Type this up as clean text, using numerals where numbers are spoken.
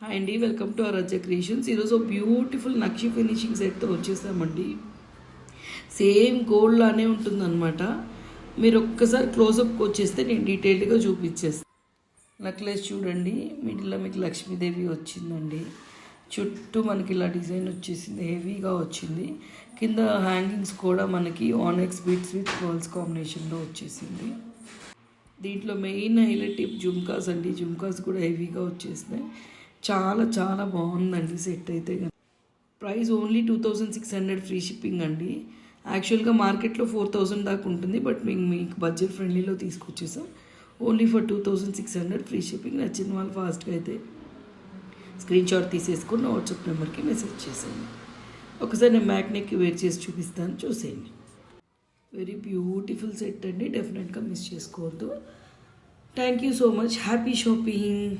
Hi అండి, welcome to Aaradhya creations. ఈరోజు beautiful నక్షి finishing సెట్తో వచ్చేసామండి. సేమ్ గోల్డ్ లానే ఉంటుందన్నమాట. మీరు ఒక్కసారి క్లోజప్కి వచ్చేస్తే నేను డీటెయిల్డ్గా చూపించేస్తాను. నెక్లెస్ చూడండి, మిడిల్లో మీకు లక్ష్మీదేవి వచ్చిందండి. చుట్టూ మనకి ఇలా డిజైన్ వచ్చేసింది, హెవీగా వచ్చింది. కింద హ్యాంగింగ్స్ కూడా మనకి ఆనెక్స్ బీట్స్ విత్ పర్ల్స్ కాంబినేషన్లో వచ్చేసింది. దీంట్లో మెయిన్ హైలైట్ జుమ్కాస్ అండి. జుమ్కాస్ కూడా హెవీగా వచ్చేసినాయి. చాలా చాలా బాగుందండి సెట్ అయితే. ప్రైస్ ఓన్లీ 2600 ఫ్రీ షిప్పింగ్ అండి. యాక్చువల్గా మార్కెట్లో 4000 దాకా ఉంటుంది, బట్ మీకు బడ్జెట్ ఫ్రెండ్లీలో తీసుకొచ్చేసాం. Only for 2600 free shipping. నచ్చిన వాళ్ళు ఫాస్ట్గా అయితే స్క్రీన్ షాట్ తీసేసుకుని వాట్సాప్ నెంబర్కి మెసేజ్ చేసేయండి. ఒకసారి నేను మ్యాగ్నెట్కి వేర్ చేసి చూపిస్తాను, చూసేయండి. వెరీ బ్యూటిఫుల్ సెట్ అండి, డెఫినెట్గా మిస్ చేసుకోవద్దు. Thank you so much. Happy shopping.